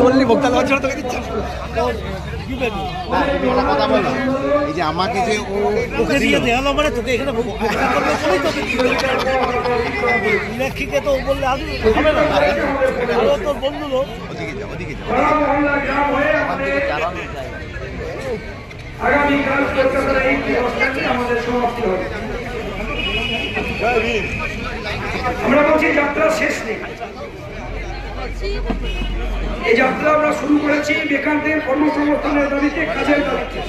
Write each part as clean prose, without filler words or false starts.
বললি ভোক্তা দেওয়ার জন্য তোকে দিচ্ছে কথা বলো এই যে আমাকে যে ওকে দিয়ে দেওয়ালো মানে তোকে এখানে ইলেকট্রিকে তো বললে আসবে হবে না আরো তোর বন্ধু লোক ওদিকে যাও ওদিকে যাও আগামীকাল কলকাতার এই অবস্থানটি আমাদের সমাপ্তি হবে। আমরা বলছি যাত্রা শেষ নেই। এই যাত্রা আমরা শুরু করেছি বেকারদের কর্মসংস্থানের দাবিতে, কাজের দাবিতে,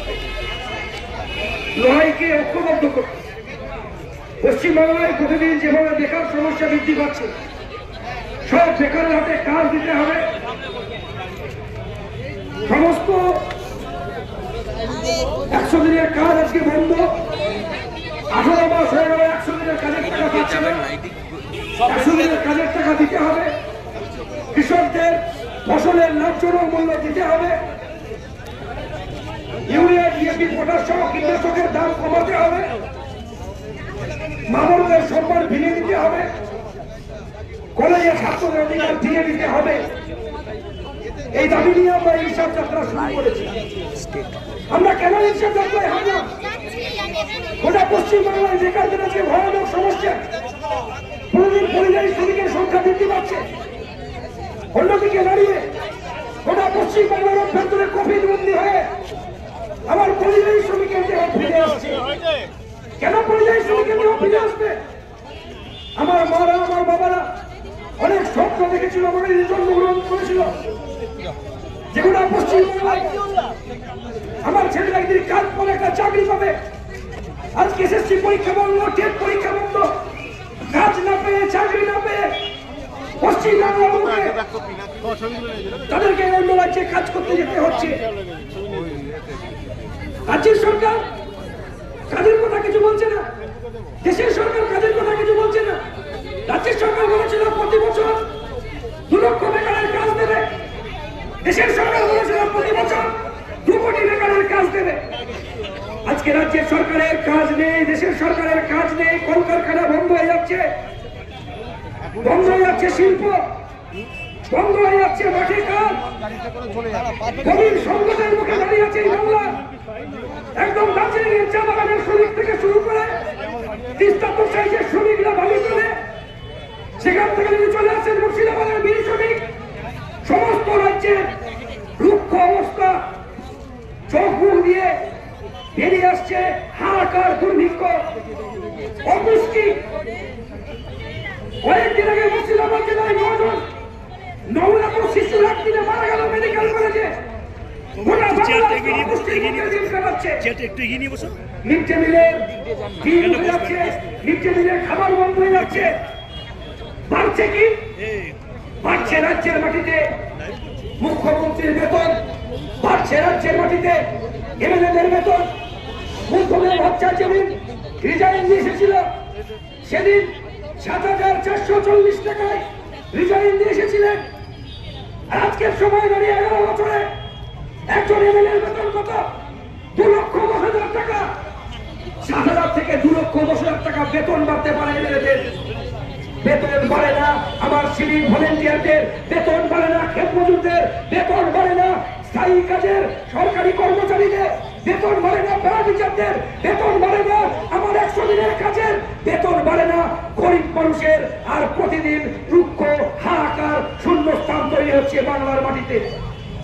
লড়াইকে ঐক্যবদ্ধ করতে। পশ্চিমবাংলায় প্রতিদিন যেভাবে বেকার সমস্যা বৃদ্ধি পাচ্ছে, সব বেকারের হাতে কাজ দিতে হবে। সমস্ত 100 দিনের কাজ আজকে বন্ধ। 18 মাস হয়ে গেল 100 দিনের কাজের টাকা পাচ্ছে না। 100 দিনের কাজের টাকা দিতে হবে। কৃষকদের ফসলের ন্যায্য মূল্য দিতে হবে। ইউরিয়া, ডিএপি, পটাশ সহ কীটনাশকের দাম কমাতে হবে। মামলাদের সম্মান ফিরিয়ে দিতে হবে। কলেজে ছাত্রদের অধিকার ফিরিয়ে দিতে হবে। এই দাবি নিয়ে আমরা ইনসাফ যাত্রা শুরু করেছি। আমরা কেন ইনসাফ যাত্রায় হারলাম? গোটা পশ্চিমবাংলায় বেকারদের আছে ভয়ানক সমস্যা। প্রতিদিন পরিযায়ী শ্রমিকের সংখ্যা বৃদ্ধি পাচ্ছে। অন্যদিকে দাঁড়িয়ে গোটা পশ্চিমবাংলার অভ্যন্তরে কোভিড বন্দী হয়ে আমার পরিযায়ী শ্রমিকের দেহ ফিরে আসছে। কেন পরিযায়ী শ্রমিকের দেহ ফিরে আসবে? আমার মারা, আমার বাবারা অনেক স্বপ্ন দেখেছিল, আমাকে জন্মগ্রহণ করেছিল, যেগুলো পশ্চিমবাংলায় আমার ছেলেরা একদিন কাজ করে একটা চাকরি পাবে। আজকে এসএসসি পরীক্ষা বন্ধ, টেট পরীক্ষা বন্ধ, কাজ না পেয়ে, চাকরি না পেয়ে পশ্চিমবাংলার লোকে তাদেরকে অন্য রাজ্যে কাজ করতে যেতে হচ্ছে। রাজ্যের সরকার কাজের কথা কিছু বলছে না, দেশের সরকার কাজের কথা কিছু বলছে না। রাজ্যের সরকার বলেছিল প্রতি বছর 2 লক্ষ বেকারের কাজ দেবে। দেশের সরকার বলেছিল প্রতি বছর 2 কোটি বেকারের কাজ দেবে। আজকে রাজ্যের সরকারের কাজ নেই, দেশের সরকারের কাজ নেই। কলকারখানা বন্ধ হয়ে যাচ্ছে, বন্ধ হয়ে যাচ্ছে শিল্প, বন্ধ হয়ে যাচ্ছে মাঠে কাজ। গভীর সংকটের মুখে দাঁড়িয়ে আছে এই বাংলা। একদম দার্জিলিং এর চা বাগানের শ্রমিক থেকে শুরু করে তিস্তা প্রসাইজের শ্রমিকরা বালি তোলে, সেখান থেকে যদি চলে আসছেন মুর্শিদাবাদের বিড়ি শ্রমিক, সমস্ত রাজ্যের রুক্ষ অবস্থা চোখ মুখ দিয়ে বেরিয়ে আসছে হাহাকার, দুর্ভিক্ষ, অপুষ্টি। কয়েকদিন আগে মুর্শিদাবাদ জেলায় 9 জন নবজাতক শিশু একদিনে মারা গেল মেডিকেল কলেজে। মিড ডে মিলের ডিম উঠে যাচ্ছে, মিড ডে মিলের খাবার বন্ধ হয়ে যাচ্ছে। বাড়ছে কি? বাড়ছে রাজ্যের মাটিতে মুখ্যমন্ত্রীর বেতন, বাড়ছে রাজ্যের মাটিতে এমএলএদের বেতন। মুখ্যমন্ত্রী ভাবছেন যেদিন রিজাইন দিয়ে এসেছিল সেদিন ৭,৪৪০ টাকায় রিজাইন দিয়ে এসেছিলেন। আজকের সময় দাঁড়িয়ে 11 বছরে একজন এমএলএর বেতন কত? 2,10,০০০ টাকা। 7,000 থেকে 2,10,০০০ টাকা বেতন বাড়তে পারে এমএলএদের। বেতন বাড়ে না আমার সিভিক ভলেন্টিয়ারদের, বেতন বাড়ে না ক্ষেত মজুরদের, বেতন বাড়ে না স্থায়ী কাজের সরকারি কর্মচারীদের, বেতন বাড়ে না প্যারাটিচারদের, বেতন বাড়ে না আমার 100 দিনের কাজের, বেতন বাড়ে না গরিব মানুষের। আর প্রতিদিন রুক্ষ হাহাকার, শূন্যস্থান তৈরি হচ্ছে বাংলার মাটিতে।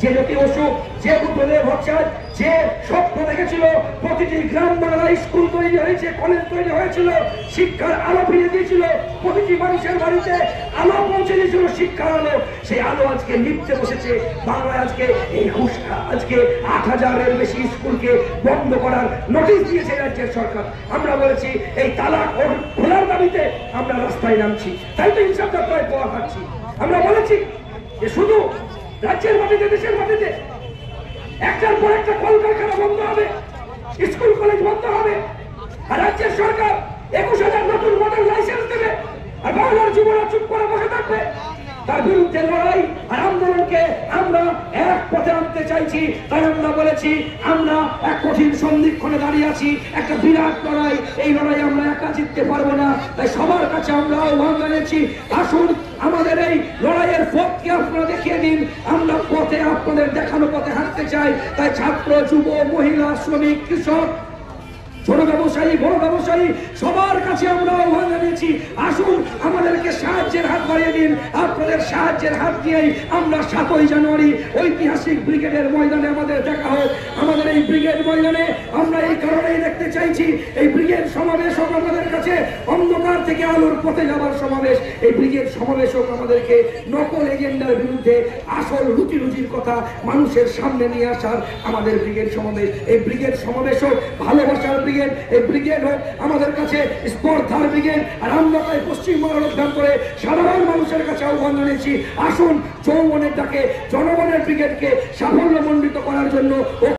যে জ্যোতি অসুখ, যে বুদ্ধদেব ভট্টাচার্য যে স্বপ্ন দেখেছিল প্রতিটি গ্রাম বাংলায় স্কুল তৈরি হয়েছে, কলেজ তৈরি হয়েছিল, শিক্ষার আলো ফিরিয়ে দিয়েছিল, প্রতিটি মানুষের বাড়িতে আলো পৌঁছে দিয়েছিল, শিক্ষার আলো, সেই আলো আজকে নিভতে বসেছে বাংলায়। আজকে এই আজকে 8,000-এর বেশি স্কুলকে বন্ধ করার নোটিশ দিয়েছে রাজ্যের সরকার। আমরা বলেছি এই তালাক খোলার দাবিতে আমরা রাস্তায় নামছি, তাই তো ইনসাফ যাত্রায় পাওয়া খাচ্ছি। আমরা বলেছি যে শুধু রাজ্যের মাটিতে, দেশের মাটিতে একটার পর একটা কলকারখানা বন্ধ হবে, স্কুল কলেজ বন্ধ হবে, আর রাজ্যের সরকার 21,000 নতুন মডেল লাইসেন্স দেবে, আর বাংলার যুবরা চুপ করে বসে থাকবে। তার বিরুদ্ধে লড়াই আর আন্দোলনকে আমরা এক পথে আনতে চাইছি। তাই আমরা বলেছি আমরা এক কঠিন সন্ধিক্ষণে দাঁড়িয়ে আছি, একটা বিরাট লড়াই। এই লড়াই আমরা একা জিততে পারবো না, তাই সবার কাছে আমরা আহ্বান জানিয়েছি, আসুন আমাদের এই লড়াইয়ের পথকে আপনারা দেখিয়ে দিন। আমরা পথে আমাদের দেখানো পথে হাঁটতে চাই। তাই ছাত্র, যুব, মহিলা, শ্রমিক, কৃষক, ছোট ব্যবসায়ী, বড় ব্যবসায়ী সবার কাছে আমরা আহ্বান জানিয়েছি, আসুন আমাদেরকে সাহায্যের হাত বাড়িয়ে দিন। আপনাদের সাহায্যের হাত দিয়েই আমরা 7ই জানুয়ারি ঐতিহাসিক ব্রিগেডের ময়দানে আমাদের দেখা হোক। আমাদের এই ব্রিগেড ময়দানে আমরা এই কারণেই দেখতে চাইছি, এই ব্রিগেড সমাবেশ হোক আমাদের কাছে অন্ধকার থেকে আলোর পথে যাবার সমাবেশ। এই ব্রিগেড সমাবেশ হোক আমাদেরকে নকল এজেন্ডার বিরুদ্ধে আসল রুচির কথা মানুষের সামনে নিয়ে আসার আমাদের ব্রিগেড সমাবেশ। এই ব্রিগেড সমাবেশ হোক ভালোবাসার ব্রিগেড, এই ব্রিগেড হোক আমাদের কাছে স্পর্ধার ব্রিগেড। আর আমরা তাই পশ্চিমবঙ্গের অভ্যন্তরে সাধারণ মানুষের কাছে আহ্বান জানিয়েছি, আসুন যৌবনের ডাকে জনগণের ব্রিগেডকে সাফল্যমণ্ডিত করার জন্য